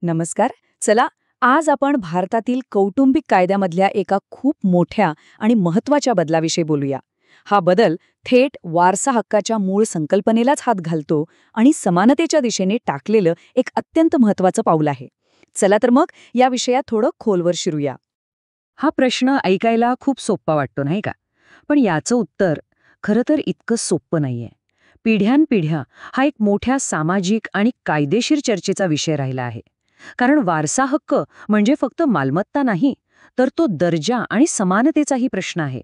नमस्कार. चला, आज आपण भारतातील कौटुंबिक कायद्यामधल्या एका खूप मोठ्या आणि महत्त्वाच्या बदलाविषयी बोलूया. हा बदल थेट वारसा हक्काच्या मूळ संकल्पनेलाच हात घालतो आणि समानतेच्या दिशेने टाकलेलं एक अत्यंत महत्त्वाचं पाऊल आहे. चला तर मग या विषयात थोडं खोलवर शिरूया. हा प्रश्न ऐकायला खूप सोप्पा वाटतो नाही का? पण याचं उत्तर खरं तर इतकं सोपं नाहीये. पिढ्यानपिढ्या हा एक मोठ्या सामाजिक आणि कायदेशीर चर्चेचा विषय राहिला आहे. कारण वारसा हक्क म्हणजे फक्त मालमत्ता नाही, तर तो दर्जा आणि समानतेचाही प्रश्न आहे.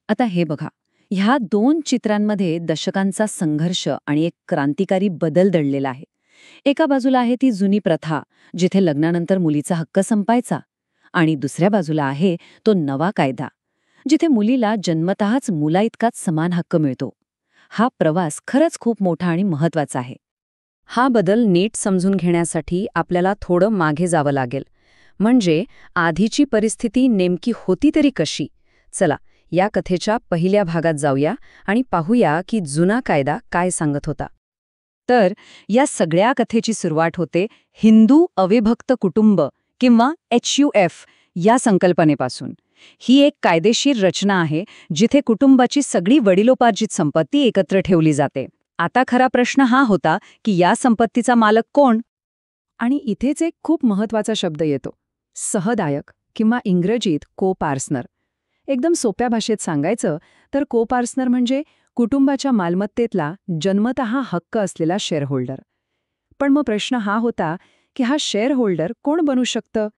आता हे बघा, ह्या दोन चित्रांमध्ये दशकांचा संघर्ष आणि एक क्रांतिकारी बदल दडलेला आहे. एका बाजूला आहे ती जुनी प्रथा, जिथे लग्नानंतर मुलीचा हक्क संपायचा, आणि दुसऱ्या बाजूला आहे तो नवा कायदा, जिथे मुलीला जन्मतःच मुलाइतकाच समान हक्क मिळतो. हा प्रवास खरंच खूप मोठा आणि महत्वाचा आहे. हा बदल नीट समजून घेण्यासाठी आपल्याला थोडं मागे जावं लागेल. म्हणजे आधीची परिस्थिती नेमकी होती तरी कशी? चला, या कथेच्या पहिल्या भागात जाऊया आणि पाहूया की जुना कायदा काय सांगत होता. तर या सगळ्या कथेची सुरुवात होते हिंदू अविभक्त कुटुंब किंवा HUF या संकल्पनेपासून. ही एक कायदेशीर रचना आहे जिथे कुटुंबाची सगळी वडिलोपार्जित संपत्ती एकत्र ठेवली जाते. आता खरा प्रश्न हा होता की या संपत्तीचा मालक कोण? आणि इथेच एक खूप महत्वाचा शब्द येतो, सहदायक किंवा इंग्रजीत को-पार्सनर. एकदम सोप्या भाषेत सांगायचं तर को-पार्सनर म्हणजे कुटुंबाच्या मालमत्तेतला जन्मतः हक्क असलेला शेअरहोल्डर. पण मग प्रश्न हा होता की हा शेअरहोल्डर कोण बनू शकतं?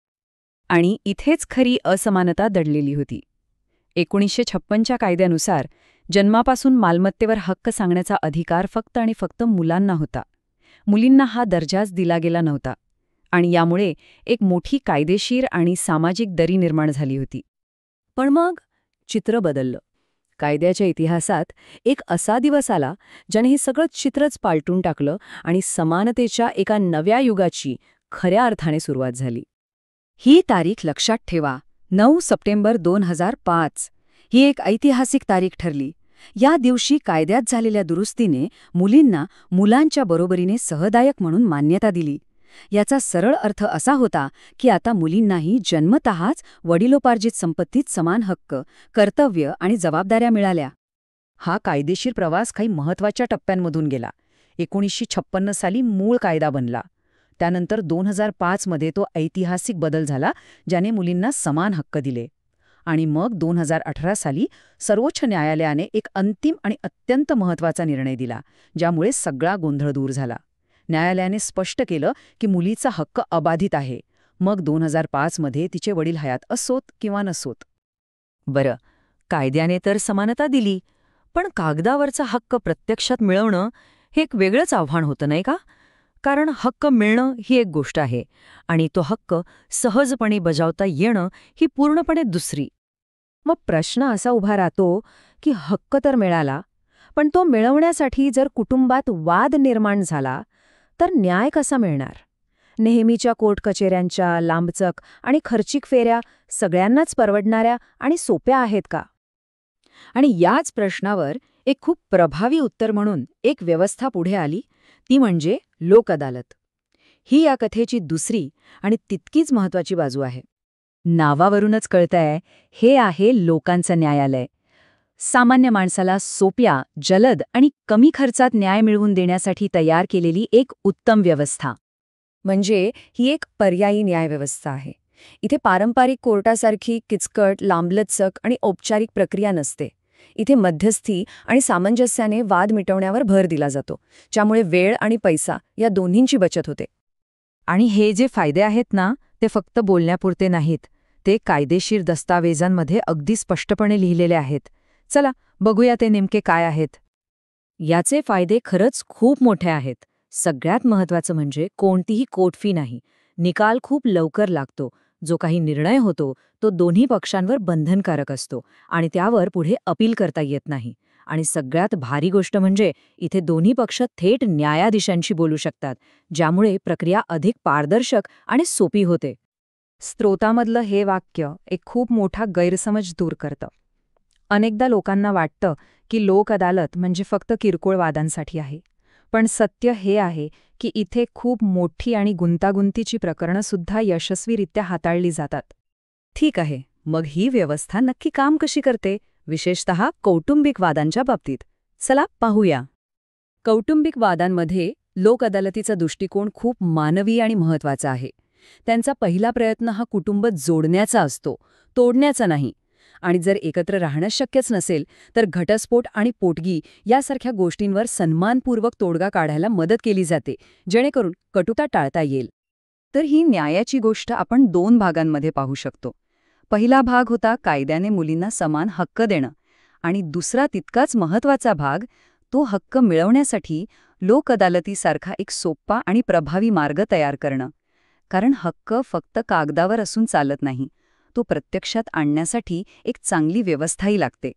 आणि इथेच खरी असमानता दडलेली होती. 1956च्या कायद्यानुसार जन्मापासून मालमत्तेवर हक्क सांगण्याचा अधिकार फक्त आणि फक्त मुलांना होता. मुलींना हा दर्जाच दिला गेला नव्हता. आणि यामुळे एक मोठी कायदेशीर आणि सामाजिक दरी निर्माण झाली होती. पण मग चित्र बदललं. कायद्याच्या इतिहासात एक असा दिवस आला ज्याने हे सगळं चित्रच पालटून टाकलं आणि समानतेच्या एका नव्या युगाची खऱ्या अर्थाने सुरुवात झाली. ही तारीख लक्षात ठेवा, 9 सप्टेंबर 2005. ही एक ऐतिहासिक तारीख ठरली. या दिवशी कायद्यात झालेल्या दुरुस्तीने मुलींना मुलांच्या बरोबरीने सहदायक म्हणून मान्यता दिली. याचा सरळ अर्थ असा होता की आता मुलींनाही जन्मतःच वडिलोपार्जित संपत्तीत समान हक्क, कर्तव्य आणि जबाबदाऱ्या मिळाल्या. हा कायदेशीर प्रवास काही महत्त्वाच्या टप्प्यांमधून गेला. 1956 साली मूळ कायदा बनला. त्यानंतर 2005 मध्ये तो ऐतिहासिक बदल झाला ज्याने मुलींना समान हक्क दिले. आणि मग 2018 साली सर्वोच्च न्यायालयाने एक अंतिम आणि अत्यंत महत्त्वाचा निर्णय दिला, ज्यामुळे सगळा गोंधळ दूर झाला. न्यायालयाने स्पष्ट केलं की मुलीचा हक्क अबाधित आहे, मग 2005 मध्ये तिचे वडील हयात असोत किंवा नसोत. बरं, कायद्याने तर समानता दिली, पण कागदावरचा हक्क प्रत्यक्षात मिळवणं हे एक वेगळंच आव्हान होतं नाही का? कारण हक्क मिळणं ही एक गोष्ट आहे आणि तो हक्क सहजपणे बजावता येणं ही पूर्णपणे दुसरी. मग प्रश्न असा उभा राहतो की हक्क तर मिळाला, पण तो मिळवण्यासाठी जर कुटुंबात वाद निर्माण झाला तर न्याय कसा मिळणार? नेहमीच्या कोर्ट कचेऱ्यांच्या लांबचक आणि खर्चिक फेऱ्या सगळ्यांनाच परवडणाऱ्या आणि सोप्या आहेत का? आणि याच प्रश्नावर एक खूप प्रभावी उत्तर म्हणून एक व्यवस्था पुढे आली, ती म्हणजे लोक अदालत. ही या कथेची दुसरी आणि तितकीच महत्वाची बाजू आहे. नावावरूनच कळतंय, हे आहे लोकांचं न्यायालय. सामान्य माणसाला सोप्या, जलद आणि कमी खर्चात न्याय मिळवून देण्यासाठी तयार केलेली एक उत्तम व्यवस्था. म्हणजे ही एक पर्यायी न्यायव्यवस्था आहे. इथे पारंपरिक कोर्टासारखी किचकट, लांबलचक आणि औपचारिक प्रक्रिया नसते. इथे मध्यस्थी आणि सामंजस्याने वाद मिटवण्यावर भर दिला जातो, ज्यामुळे वेळ आणि पैसा या दोन्हींची बचत होते. आणि हे जे फायदे आहेत ना, ते फक्त बोलण्यापुरते नाहीत. ते कायदेशीर दस्तावेजांमध्ये अगदी स्पष्टपणे लिहिलेले आहेत. चला बघूया ते नेमके काय आहेत. याचे फायदे खरंच खूप मोठे आहेत. सगळ्यात महत्त्वाचं म्हणजे कोणतीही कोर्ट फी नाही. निकाल खूप लवकर लागतो. जो काही निर्णय होतो तो दोन्ही पक्षांवर बंधनकारक असतो आणि त्यावर पुढे अपील करता येत नाही. आणि सगळ्यात भारी गोष्ट म्हणजे इथे दोन्ही पक्ष थेट न्यायाधीशांशी बोलू शकतात, ज्यामुळे प्रक्रिया अधिक पारदर्शक आणि सोपी होते. स्त्रोतामधलं हे वाक्य एक खूप मोठा गैरसमज दूर करतं. अनेकदा लोकांना वाटतं की लोक अदालत म्हणजे फक्त किरकोळ वादांसाठी आहे. पण सत्य हे आहे की इथे खूप मोठी आणि गुंतागुंतीची प्रकरणं सुद्धा यशस्वीरित्या हाताळली जातात. ठीक आहे, मग ही व्यवस्था नक्की काम कशी करते, विशेषतः कौटुंबिक वादांच्या बाबतीत? चला पाहूया. कौटुंबिक वादांमध्ये लोक अदालतीचा दृष्टिकोन खूप मानवी आणि महत्वाचा आहे. त्यांचा पहिला प्रयत्न हा कुटुंब जोडण्याचा असतो, तोडण्याचा नाही. आणि जर एकत्र राहणं शक्यच नसेल तर घटस्फोट आणि पोटगी यासारख्या गोष्टींवर सन्मानपूर्वक तोडगा काढायला मदत केली जाते, जेणेकरून कटुता टाळता येईल. तर ही न्यायाची गोष्ट आपण 2 भागांमध्ये पाहू शकतो. पहिला भाग होता कायद्याने मुलींना समान हक्क देणं, आणि दुसरा तितकाच महत्वाचा भाग, तो हक्क मिळवण्यासाठी लोक अदालतीसारखा एक सोपा आणि प्रभावी मार्ग तयार करणं. कारण हक्क फक्त कागदावर असून चालत नाही, तो प्रत्यक्षात आणण्यासाठी एक चांगली व्यवस्थाही लागते.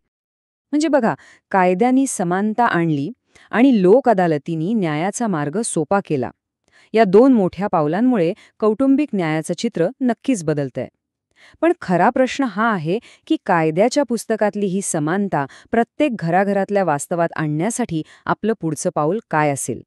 म्हणजे बघा, कायद्यांनी समानता आणली आणि लोक अदालतींनी न्यायाचा मार्ग सोपा केला. या 2 मोठ्या पावलांमुळे कौटुंबिक न्यायाचं चित्र नक्कीच बदलतंय. पण खरा प्रश्न हा आहे की कायद्याच्या पुस्तकातली ही समानता प्रत्येक घराघरातल्या वास्तवात आणण्यासाठी आपलं पुढचं पाऊल काय असेल.